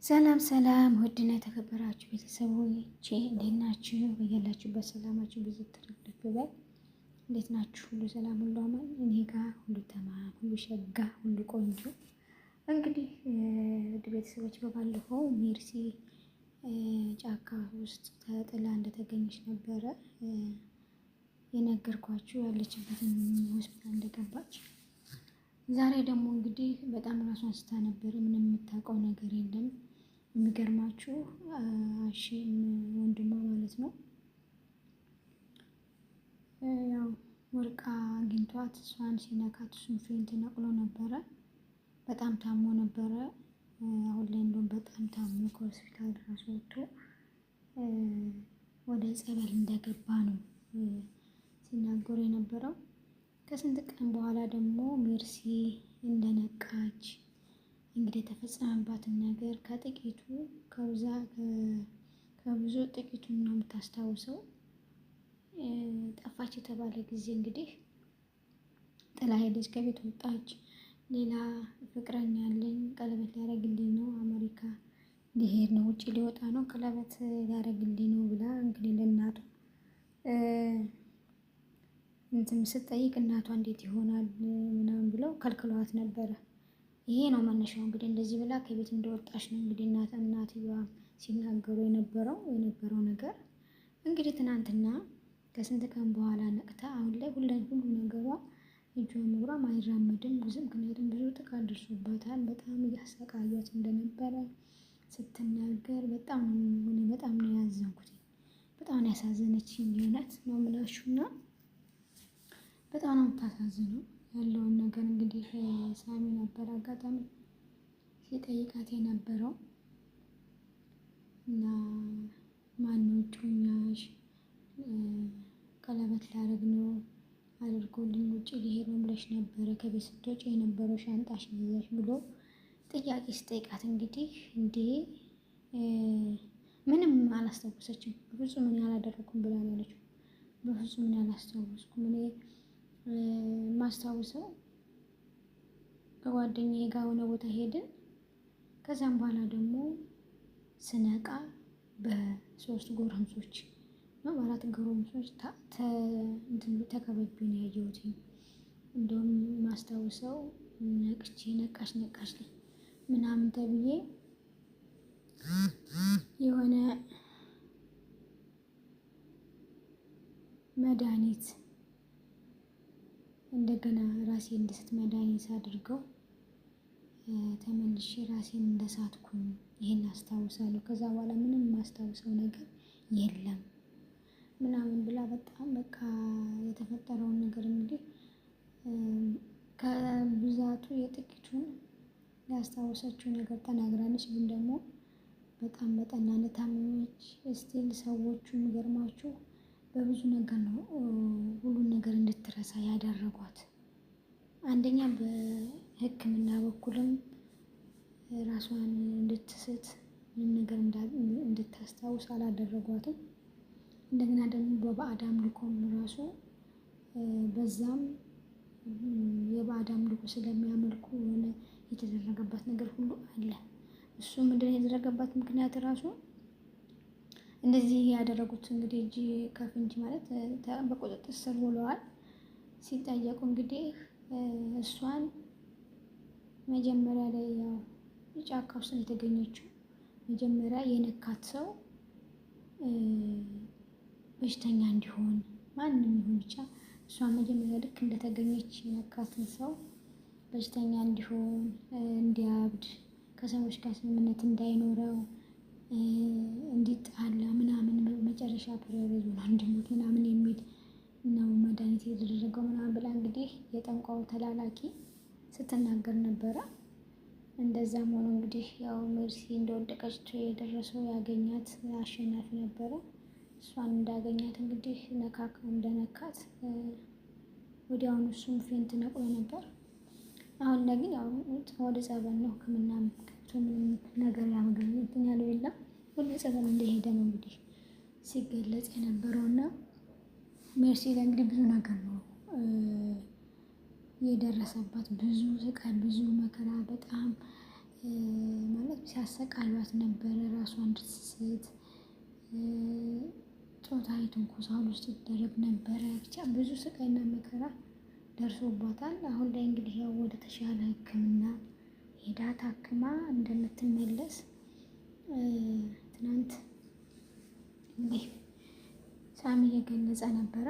ሰላም ሰላም ውድና የተከበራችሁ ቤተሰቦቼ እንዴት ናችሁ? በያላችሁበት ሰላማችሁ ብዙ ትርፍርፍ ይበል። እንዴት ናችሁ? ሁሉ ሰላም፣ ሁሉ አማን? እኔ ጋር ሁሉ ተማም፣ ሁሉ ሸጋ፣ ሁሉ ቆንጆ። እንግዲህ ውድ ቤተሰቦች በባለፈው ሜርሲ ጫካ ውስጥ ተጥላ እንደተገኘች ነበረ የነገርኳችሁ፣ ያለችበትን ሆስፒታል እንደገባች። ዛሬ ደግሞ እንግዲህ በጣም ራሷን ስታ ነበረ። ምንም የምታውቀው ነገር የለም። የሚገርማችሁ አሺም ወንድሟ ማለት ነው ያው ወርቃ አግኝቷት እሷን ሲነካት እሱን ፌንት ነቅሎ ነበረ። በጣም ታሞ ነበረ። አሁን ላይ እንደውም በጣም ታሞ ከሆስፒታል ድረስ ወጥቶ ወደ ጸበል እንደገባ ነው ሲናገሩ የነበረው። ከስንት ቀን በኋላ ደግሞ ሜርሲ እንደነቃች እንግዲህ የተፈጸመባትን ነገር ከጥቂቱ ከብዙ ጥቂቱን ነው የምታስታውሰው። ጠፋች የተባለ ጊዜ እንግዲህ ጥላ ሄደች፣ ከቤት ወጣች። ሌላ ፍቅረኛ አለኝ፣ ቀለበት ሊያደርግልኝ ነው፣ አሜሪካ ሊሄድ ነው፣ ውጭ ሊወጣ ነው፣ ቀለበት ሊያደርግልኝ ነው ብላ እንግዲህ ለእናቷ እንትን ስትጠይቅ እናቷ እንዴት ይሆናል ምናምን ብለው ከልክለዋት ነበረ። ይሄ ነው መነሻው እንግዲህ እንደዚህ ብላ ከቤት እንደወጣች ነው እንግዲህ እናትየዋ ሲናገሩ የነበረው ነገር። እንግዲህ ትናንትና ከስንት ቀን በኋላ ነቅታ አሁን ላይ ሁሉ ነገሯ እጇም እግሯም አይራመድም። ምክንያቱም ብዙ ጥቃት ደርሶባታል። በጣም እያሰቃያት እንደነበረ ስትናገር በጣም ነው ያዘንኩት። በጣም ነው ያሳዘነችኝ። የእውነት ነው የምላችሁና በጣም ነው የምታሳዝነው። ያለውን ነገር እንግዲህ ሳሚ ነበር አጋጣሚ ሲጠይቃት የነበረው እና ማነው እጮኛሽ? ቀለበት ላደርግ ነው አድርጎልኝ ውጭ ሊሄድ ነው ብለሽ ነበረ ከቤት ስትወጪ የነበረው ሻንጣሽ ይዘሽ ብሎ ጥያቄ ስጠይቃት እንግዲህ እንዴ ምንም አላስታወሰችም። በፍጹም ምን ያላደረኩም ብላ ያለችው። በፍጹም ምን ያላስታወስኩም እኔ ማስታውሰው ከጓደኛዬ ጋር ሆነ ቦታ ሄድን። ከዛም በኋላ ደግሞ ስነቃ በ3 ጎረምሶች ነው በ4 ጎረምሶች ተከበቢ ነው ያየሁት። እንደውም ማስታውሰው ነቃሽ ምናምን ተብዬ የሆነ መድኃኒት እንደገና ራሴን እንድስት መድኃኒት አድርገው ተመልሼ ራሴን እንደሳትኩኝ ይሄን አስታውሳለሁ። ከዛ በኋላ ምንም የማስታውሰው ነገር የለም ምናምን ብላ በጣም በቃ የተፈጠረውን ነገር እንግዲህ ከብዛቱ የጥቂቱን ያስታወሰችው ነገር ተናግራለች። ግን ደግሞ በጣም በጠና ታመመች። ስቲል ሰዎቹ የሚገርማችሁ በብዙ ነገር ነው ሁሉን ነገር እንድትረሳ ያደረጓት። አንደኛ በሕክምና በኩልም ራሷን እንድትስት ምንም ነገር እንድታስታውስ አላደረጓትም። እንደገና ደግሞ በባዕድ አምልኮም ራሱ በዛም የባዕድ አምልኮ ስለሚያመልኩ የሆነ የተደረገባት ነገር ሁሉ አለ። እሱ ምንድነው የተደረገባት ምክንያት ራሱ እንደዚህ ያደረጉት እንግዲህ እጅ ከፍንጅ ማለት በቁጥጥር ስር ውለዋል። ሲጠየቁ እንግዲህ እሷን መጀመሪያ ላይ ያው ጫካ ውስጥ የተገኘችው መጀመሪያ የነካት ሰው በሽተኛ እንዲሆን ማንም ይሁን ብቻ እሷን መጀመሪያ ልክ እንደተገኘች የነካትን ሰው በሽተኛ እንዲሆን፣ እንዲያብድ፣ ከሰዎች ጋር ስምምነት እንዳይኖረው፣ እንዲጣላ ምናምን መጨረሻ ፕሬሮዝ ነው እንዲሞት ምናምን የሚል ነው መድኃኒት የተደረገው ምናምን ብላ እንግዲህ የጠንቋው ተላላኪ ስትናገር ነበረ። እንደዛም ሆኖ እንግዲህ ያው ሜርሲ እንደወደቀች የደረሰው ያገኛት አሸናፊ ነበረ። እሷን እንዳገኛት እንግዲህ እንደነካት ወዲያውኑ እሱም ፌንት ነቅሎ ነበር። አሁን ላይ ግን ያው ወደ ጸበል ነው ሕክምናም ገብቶ ምንም ነገር ያመገኘትን ያለው የለም። ወደ ጸበል እንደሄደ ነው እንግዲህ ሲገለጽ የነበረውና ሜርሲ ላይ እንግዲህ ብዙ ነገር ነው የደረሰባት። ብዙ ስቃይ፣ ብዙ መከራ፣ በጣም ማለት ሲያሰቃዩት ነበረ። ራሷን እንድትስት ጾታዊ ትንኮሳ ውስጥ ይደረግ ነበረ። ብቻ ብዙ ስቃይና መከራ ደርሶባታል። አሁን ላይ እንግዲህ ያው ወደ ተሻለ ሕክምና ሄዳ ታክማ እንደምትመለስ ትናንት እንግዲህ ሳሚ እየገለጸ ነበረ።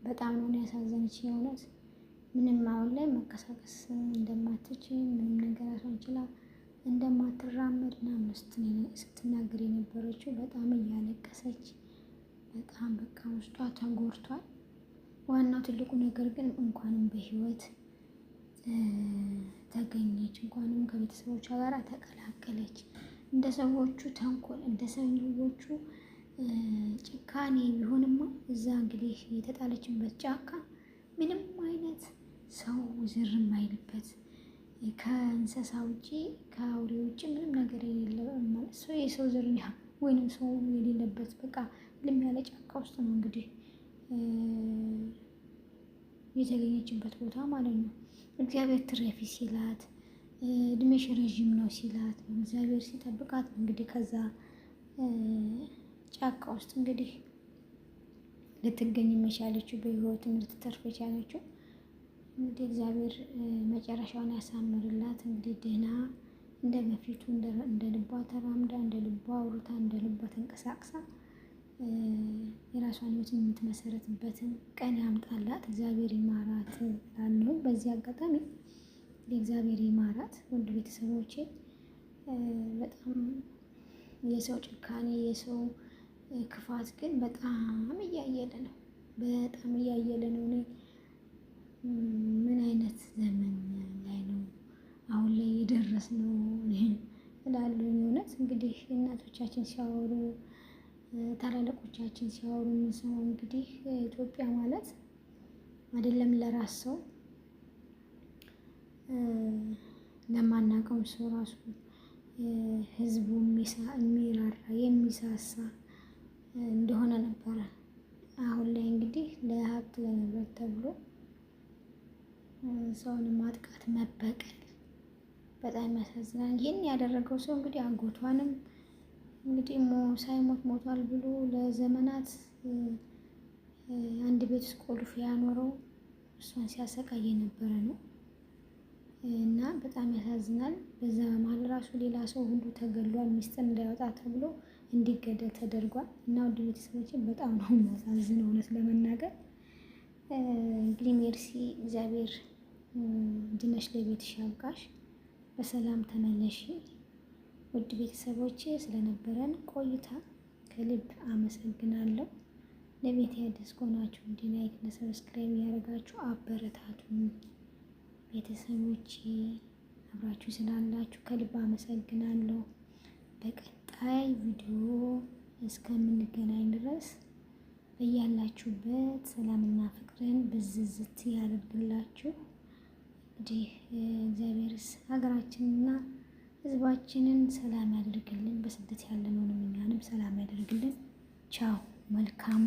በጣም ነው ያሳዘነች የእውነት። ምንም አሁን ላይ መንቀሳቀስ እንደማትችል ምንም ነገር ራሷን ችላ እንደማትራመድ ምናምን ስትናገር የነበረችው በጣም እያለቀሰች በጣም በቃ ውስጧ ተጎድቷል። ዋናው ትልቁ ነገር ግን እንኳንም በህይወት ተገኘች፣ እንኳንም ከቤተሰቦቿ ጋር ተቀላቀለች። እንደ ሰዎቹ ተንኮል እንደ ሰዎቹ ጭካኔ ቢሆንማ እዛ እንግዲህ የተጣለችበት ጫካ ምንም አይነት ሰው ዝር የማይልበት ከእንስሳ ውጪ ከአውሬ ውጪ ምንም ነገር የሌለ ማለት ሰው የሰው ዝርያ ወይንም ሰው የሌለበት በቃ ልም ያለ ጫካ ውስጥ ነው እንግዲህ የተገኘችበት ቦታ ማለት ነው። እግዚአብሔር ትረፊ ሲላት እድሜሽ ረዥም ነው ሲላት እግዚአብሔር ሲጠብቃት እንግዲህ ከዛ ጫካ ውስጥ እንግዲህ ልትገኝ የቻለችው በህይወትም ልትተርፍ የቻለችው እንግዲህ እግዚአብሔር መጨረሻውን ያሳምርላት። እንግዲህ ደህና እንደ በፊቱ እንደ ልቧ ተራምዳ እንደ ልቧ አውርታ እንደ ልቧ ተንቀሳቅሳ የራሷን ህይወት የምትመሰረትበትን ቀን ያምጣላት። እግዚአብሔር ይማራት እላለሁ። በዚህ አጋጣሚ የእግዚአብሔር ይማራት። ወንድ ቤተሰቦቼ በጣም የሰው ጭካኔ የሰው ክፋት ግን በጣም እያየለ ነው። በጣም እያየለ ነው። እኔ ምን አይነት ዘመን ላይ ነው አሁን ላይ የደረስነው እላለሁ። እውነት እንግዲህ እናቶቻችን ሲያወሩ ታላላቆቻችን ሲያወሩ የምንሰማው እንግዲህ ኢትዮጵያ ማለት አይደለም ለራስ ሰው ለማናውቀው ሰው ራሱ ህዝቡ የሚራራ የሚሳሳ እንደሆነ ነበረ። አሁን ላይ እንግዲህ ለሀብት ለንብረት ተብሎ ሰውን ማጥቃት መበቀል በጣም ያሳዝናል። ይህን ያደረገው ሰው እንግዲህ አጎቷንም እንግዲህ ሳይሞት ሞቷል ብሎ ለዘመናት አንድ ቤት ውስጥ ቆልፎ ያኖረው እሷን ሲያሰቃይ የነበረ ነው እና በጣም ያሳዝናል። በዛ መሀል ራሱ ሌላ ሰው ሁሉ ተገሏል። ሚስጥር እንዳይወጣ ተብሎ እንዲገደል ተደርጓል። እና ውድ ቤተሰቦችን በጣም ነው የሚያሳዝነው እውነት ለመናገር። እንግዲህ ሜርሲ እግዚአብሔር ድነሽ ለቤትሽ ያብቃሽ፣ በሰላም ተመለሺ። ውድ ቤተሰቦቼ ስለነበረን ቆይታ ከልብ አመሰግናለሁ። ለቤት አዲስ ከሆናችሁ ላይክ እና ሰብስክራይብ ያደርጋችሁ አበረታቱኝ። ቤተሰቦቼ አብራችሁ ስላላችሁ ከልብ አመሰግናለሁ። በቀጣይ ቪዲዮ እስከምንገናኝ ድረስ በያላችሁበት ሰላምና ፍቅርን ብዝዝት ያደርግላችሁ። እንግዲህ እግዚአብሔርስ ሀገራችንና ሕዝባችንን ሰላም ያደርግልን። በስደት ያለነውንም እኛንም ሰላም ያደርግልን። ቻው፣ መልካም